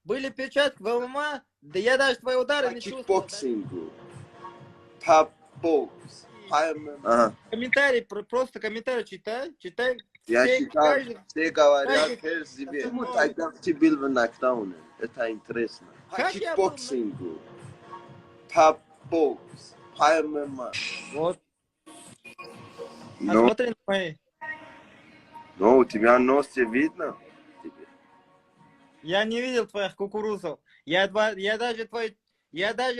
Были перчатки в ММА, да я даже твои удары не чувствовал. Кикбоксингу, тап-бокс, Комментарий, просто комментарий читай. Я читал, все говорят, тебе. почему тогда ты был в нокдауне? Это интересно. По Как я был? кикбоксингу, тап-бокс, ММА. Вот. Но, Смотри на мои. но у тебя нос видно? Я не видел твоих кукурузов. Я даже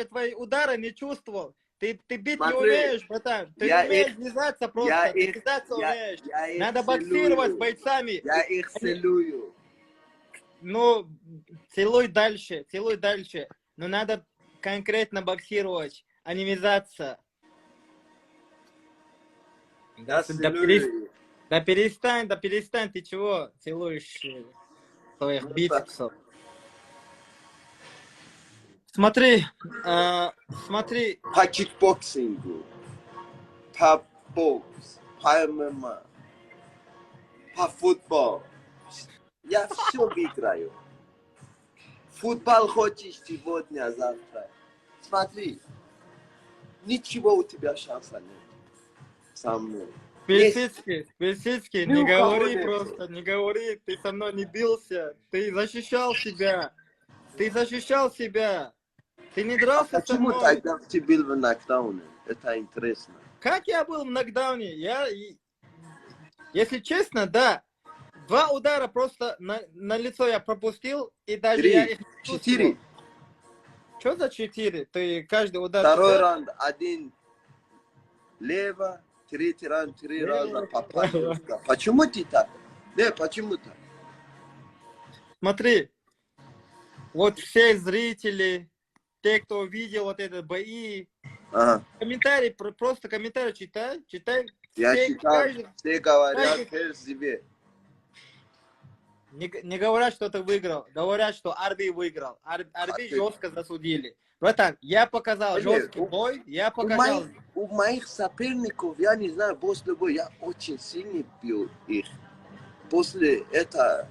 твои удары не чувствовал. Ты бить не умеешь, братан. Ты не умеешь ввязаться просто. Ты ввязаться умеешь. Надо боксировать с бойцами. Я их целую. Ну, целуй дальше. Но надо конкретно боксировать, а не ввязаться. Да перестань, ты чего целуешь своих бицепсов? Смотри. По кикбоксингу, тап-бокс, ММА, по футболу. Я все выиграю. Футбол хочешь сегодня, завтра. Смотри, ничего у тебя шанса нет. Со мной. Бельсицкий, не говори просто, не говори. Ты со мной не бился. Ты защищал себя. Ты не дрался со мной. Почему тогда ты был в нокдауне? Это интересно. Как я был в нокдауне? Если честно, да. 2 удара просто на лицо я пропустил. И даже 3, я их 4. Что за 4? Ты каждый удар... Второй раунд 1 лево, третий раунд 3 раза попал. Почему ты так? Почему так? Смотри. Вот все зрители, те, кто видел вот этот бои, комментарий, просто комментарий читай. Я читал, все говорят себе. Не говорят, что ты выиграл, говорят, что Арби выиграл. Арби жестко засудили. Братан, я показал жесткий бой, я показал. У моих соперников, я не знаю, после боя я очень сильно бил их. После этого,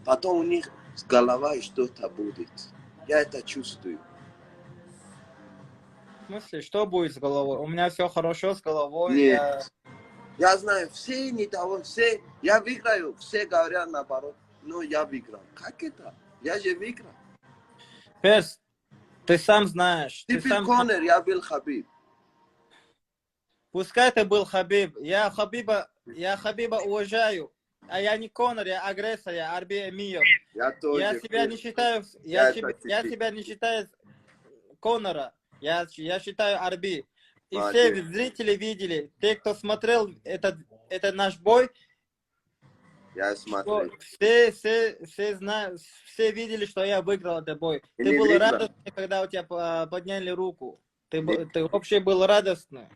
потом у них с головой что-то будет. Я это чувствую. В смысле, что будет с головой? У меня все хорошо с головой. Нет. Я знаю, все недовольны, все. Я выиграю, все говорят наоборот. Но я выиграл. Как это? Я же выиграл. Перс, ты сам знаешь. Ты был Конор, я был Хабиб. Пускай ты был Хабиб. Я Хабиба уважаю. А я не Конор, я агрессор, я Арби Эмиев. Я себя не считаю Конора. Я считаю Арби. И все зрители видели, те, кто смотрел этот наш бой, я смотрел. Все видели, что я выиграл этот бой. Ты был радостный, когда у тебя подняли руку. Ты вообще был радостный.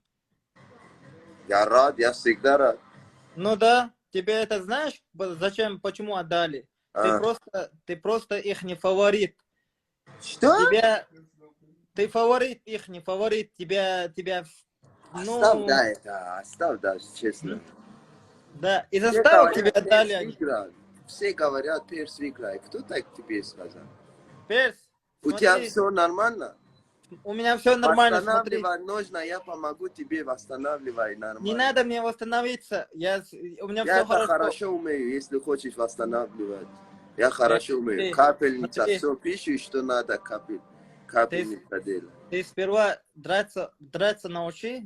Я рад, я всегда рад. Ну да, тебе это знаешь, почему отдали? Ты просто их не фаворит. Что? Ты фаворит, их не фаворит, тебя... Оставь даже, честно. Да, и заставил тебя отдали. Все говорят, Перс выиграет. Кто так тебе сказал? Перс, у тебя все нормально? У меня все нормально, смотри. Нужно, я помогу тебе восстанавливать нормально. Не надо мне восстановиться, у меня я все хорошо. хорошо умею, если хочешь восстанавливать. Я хорошо умею. Капельница, все пишешь, что надо капельница делать. Ты сперва драться научи,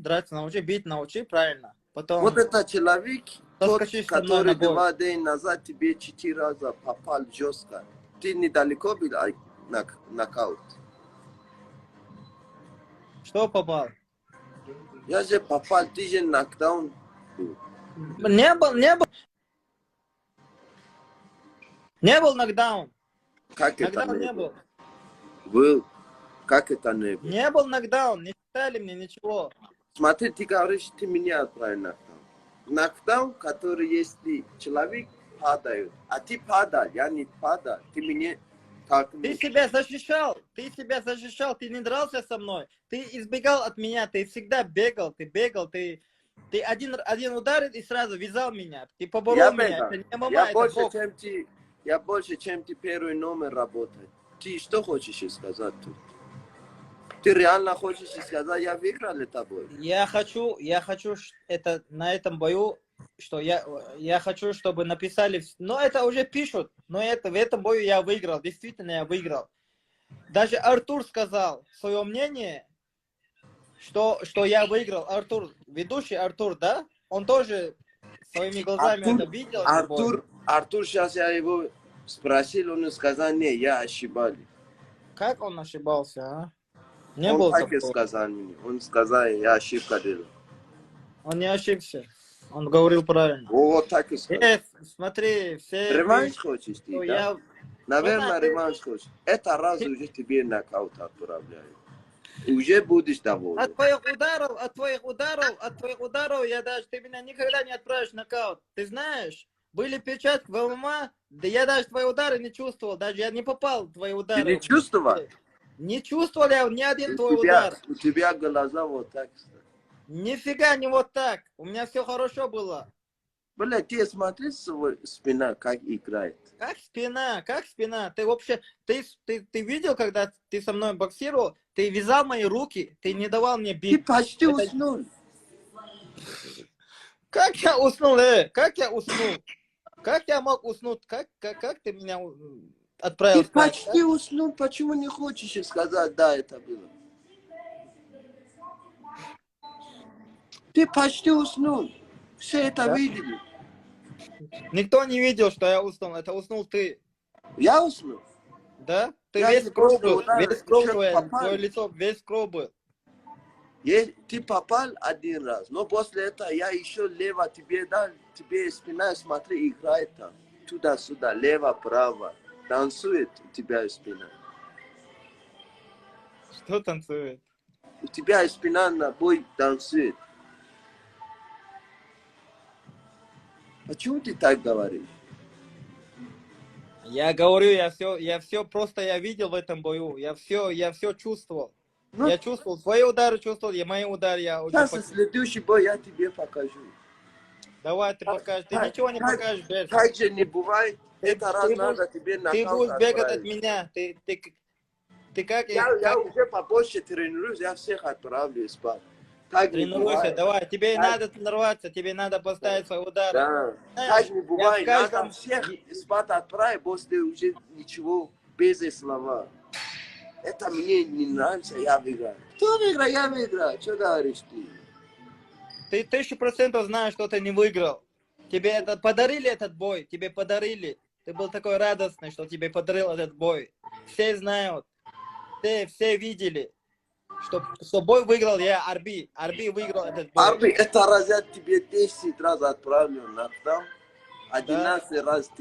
бить научи, правильно. Потом... Вот это человек, тот, который 2 дня назад тебе 4 раза попал жестко. Ты недалеко был нокаут. Что попал? Я же попал, ты же нокдаун. Не был нокдаун. Как нокдаун это не был? Был. Как это не был? Не был нокдаун, не считали мне ничего. Смотри, ты говоришь, ты меня отправил нокдаун. Нокдаун, который если человек падает, а ты падал, я не падал, ты меня... Ты себя защищал, ты не дрался со мной, ты избегал от меня, ты всегда бегал, ты один удар и сразу вязал меня, ты поборол меня, это не ММА, я это больше, бокс. чем ты Я больше, чем ты первый номер работает. Ты что хочешь сказать тут? Ты реально хочешь сказать, я выиграл это бой? Я хочу это на этом бою, что я хочу, чтобы написали, но это уже пишут, но это в этом бою я выиграл, действительно я выиграл. Даже Артур сказал свое мнение, что я выиграл. Артур, ведущий Артур, да? Он тоже своими глазами это видел, этот бой. Артур, сейчас я его спросил, он сказал, не, я ошибался. Как он ошибался, а? Не Он был так и такого. сказал мне. Он сказал, я ошибка делал. Он не ошибся. Он говорил правильно. Вот так и сказал. Смотри, все... Реванш хочешь ты, да? Я... Наверное, реванш хочешь. Это раз уже тебе нокаут отправляют. Уже будешь доволен. От твоих ударов, я даже, ты меня никогда не отправишь в нокаут. Ты знаешь, были печатки в ММА, да я даже твои удары не чувствовал, даже я не попал в твои удары. Ты не чувствовал? Не чувствовал я ни один твой удар. У тебя глаза вот так. Нифига не вот так. У меня все хорошо было. Бля, ты смотри, свой спина как играет. Как спина, как спина. Ты вообще, ты видел, когда ты со мной боксировал, ты вязал мои руки, ты не давал мне бить. Ты почти уснул. Как я уснул, Как я уснул? Как я мог уснуть? Как ты меня отправил? Ты почти уснул, почему не хочешь сказать, да, это было? Ты почти уснул. Все это видели. Никто не видел, что я уснул. Это уснул ты. Я уснул? Да? Ты я весь кровь был. Весь кровь твое лицо, весь кровь был. Ты попал один раз, но после этого я еще лево тебе дал, тебе спина, смотри, играет там. Туда-сюда, лево-право. Танцует у тебя спина. Что танцует? У тебя спина на бой танцует. Почему ты так говоришь? Я говорю, я все просто я видел в этом бою. Я все чувствовал. Ну, я чувствовал свои удары, чувствовал, и мои удары я уже... Сейчас следующий бой я тебе покажу. Давай, ты покажешь. Ты ничего не покажешь, Берс. Так же не бывает. Это раз надо тебе нокаут. Ты будешь бегать от меня. Ты как... Я уже побольше тренируюсь, я всех отправлю спать. Тренируйся, давай. Тебе надо тренироваться, тебе надо поставить свои удары. Да. Так не бывает. Надо всех спать отправить, после уже ничего, без слова. Это мне не нравится, я выиграю. Кто выиграл? Я выиграл. Что говоришь ты? Ты 1000% знаешь, что ты не выиграл. Тебе подарили этот бой, тебе подарили. Ты был такой радостный, что тебе подарил этот бой. Все знают, все видели, что бой выиграл я, Арби. Арби выиграл этот бой. Арби, это раз я тебе 10 раз отправлю на там. 11 раз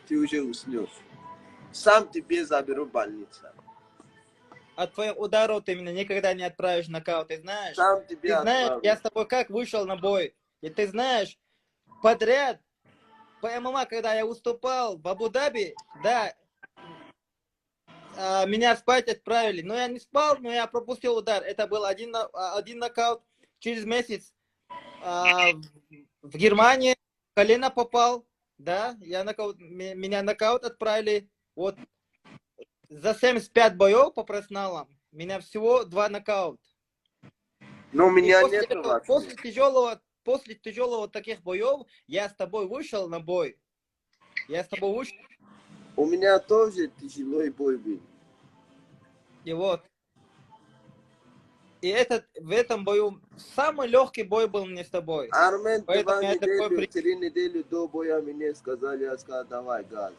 ты уже уснешь. Сам тебе заберу в больницу. От твоих ударов ты меня никогда не отправишь в нокаут, ты знаешь? Сам тебе ты знаешь, отправлю. я с тобой как вышел на бой. И ты знаешь, подряд, по ММА, когда я выступал в Абу-Даби, да, меня спать отправили. Но я не спал, но я пропустил удар. Это был один нокаут. Через месяц в Германии колено попал. Да, меня нокаут отправили. Вот. За 75 боев по профессионалам меня всего 2 нокаута. Но у меня нет после тяжелого таких боев я с тобой вышел на бой. Я с тобой вышел. У меня тоже тяжелый бой был. И вот. И в этом бою самый легкий бой был мне с тобой. Армен, 3 недели до боя мне сказали, я сказал, давай газ.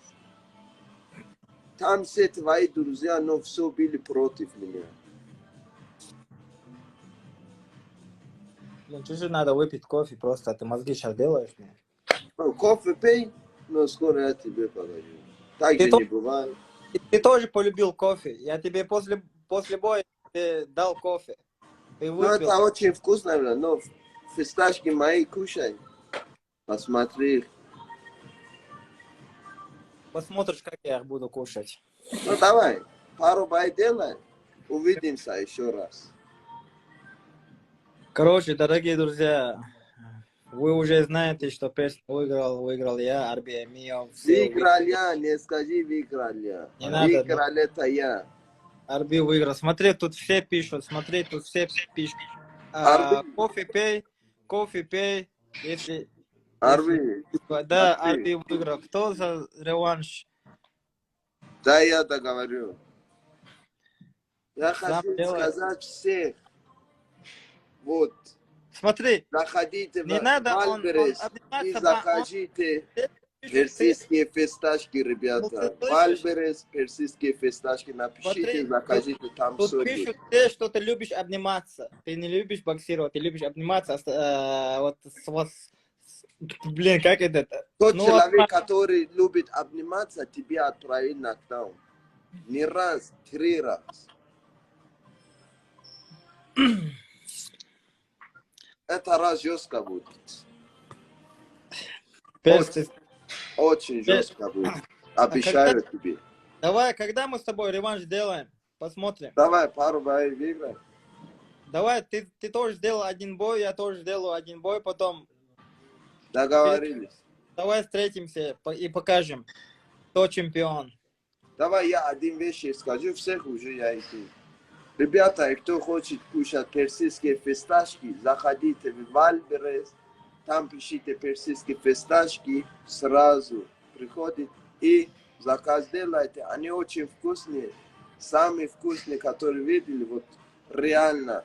Там все твои друзья, но все были против меня. Блин, чуть-чуть надо выпить кофе просто, ты мозги сейчас делаешь мне. Кофе пей, но скоро я тебе покажу. Так же не бывает. Ты тоже полюбил кофе. Я тебе после боя дал кофе. Ты выпил. Ну это очень вкусно, но фисташки мои кушай. Посмотри. Посмотришь, как я их буду кушать. Ну давай, пару бой делай. Увидимся еще раз. Короче, дорогие друзья, Вы уже знаете, что Перс выиграл я, Арби Мио. Выиграл я, не скажи выиграл я. Не надо, Выиграл это я. Арби выиграл. Смотри, тут все пишут, смотри, тут все пишут. Кофе пей, если... Арби. Да, Арби выиграл. Кто за реванш? Да, я договорю. Я Сам хочу делай. сказать всех. Вот. Смотри, Заходите не в надо, Вальберес и закажите персидские фисташки, ребята. Вальберес, персидские фисташки. Напишите, закажите там тут соки. пишут все, что ты любишь обниматься. Ты не любишь боксировать, ты любишь обниматься. Вот с вас... Блин, как это? Тот человек, который любит обниматься, тебя отправит на нокдаун. Не раз, 3 раз. Это раз жестко будет. Очень жестко будет. Обещаю тебе. Давай, когда мы с тобой реванш сделаем? Посмотрим. Давай, пару боев выиграем. Давай, ты тоже сделал один бой, я тоже сделаю один бой, потом... Договорились. Давай встретимся и покажем, кто чемпион. Давай я один вещь скажу, всех уже я иду. Ребята, кто хочет кушать персидские фисташки, заходите в Вальберес, там пишите персидские фисташки, сразу приходит и заказ делайте. Они очень вкусные, самые вкусные, которые видели, вот реально.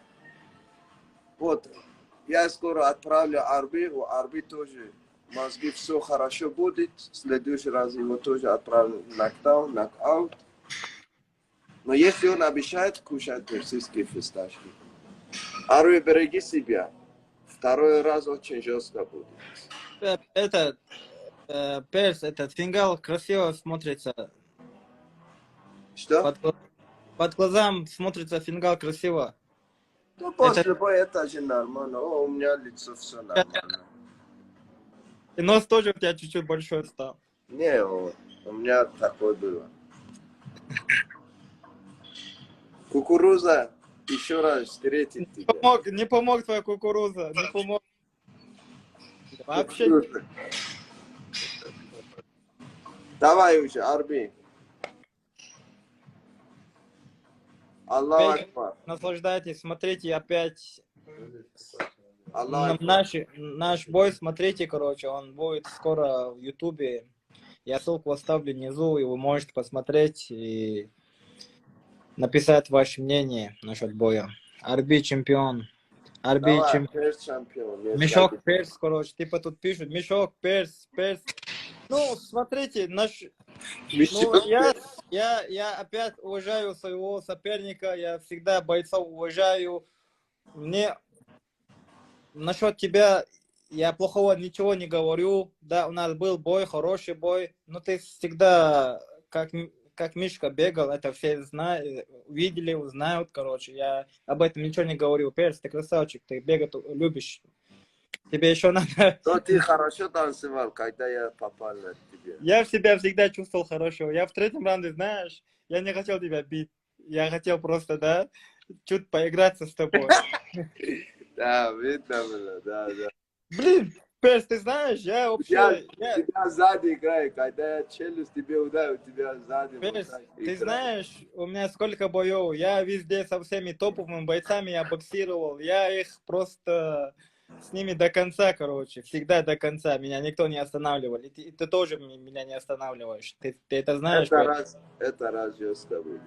Вот, я скоро отправлю Арби, у Арби тоже мозги все хорошо будет, в следующий раз его тоже отправлю нокдаун, нокаут. Но если он обещает кушать персидские фисташки, Арби, береги себя. Второй раз очень жестко будет. Это, Перс, этот фингал красиво смотрится. Что? Под глазам смотрится фингал красиво. Ну, после боя это же нормально. О, у меня лицо все нормально. И нос тоже у тебя чуть-чуть большой стал. Не, у меня такое было. Кукуруза, еще раз встретить тебя. Не помог твоя кукуруза, не помог. Вообще. Давай уже, Арби. Аллах Акбар. Наслаждайтесь, смотрите опять Аллах наш бой, смотрите, короче, он будет скоро в Ютубе. Я ссылку оставлю внизу, и вы можете посмотреть и написать ваше мнение насчет боя. Арби чемпион. Арби чемпион. Мешок Перс, короче, типа тут пишут, мешок Перс. Ну, смотрите, я опять уважаю своего соперника, я всегда бойцов уважаю. Мне насчет тебя я плохого ничего не говорю. Да, у нас был бой, хороший бой, но ты всегда как Мишка бегал, это все знают, видели, знают, короче. Я об этом ничего не говорил. Перс, ты красавчик, ты бегать любишь. Тебе еще надо... Но ты хорошо танцевал, когда я попал на тебя. Я в себя всегда чувствовал хорошо. Я в третьем раунде, знаешь, я не хотел тебя бить. Я хотел просто, да, чуть поиграться с тобой. Да, видно было, да. Блин, Перс, ты знаешь, я вообще... Тебя сзади играю, когда я челюсть тебе ударю, тебя сзади. Перс, ты знаешь, у меня сколько боев, я везде со всеми топовыми бойцами я боксировал, я их просто... С ними до конца, короче, всегда до конца. Меня никто не останавливал. И ты тоже меня не останавливаешь. Ты это знаешь? Это раз жестко будет.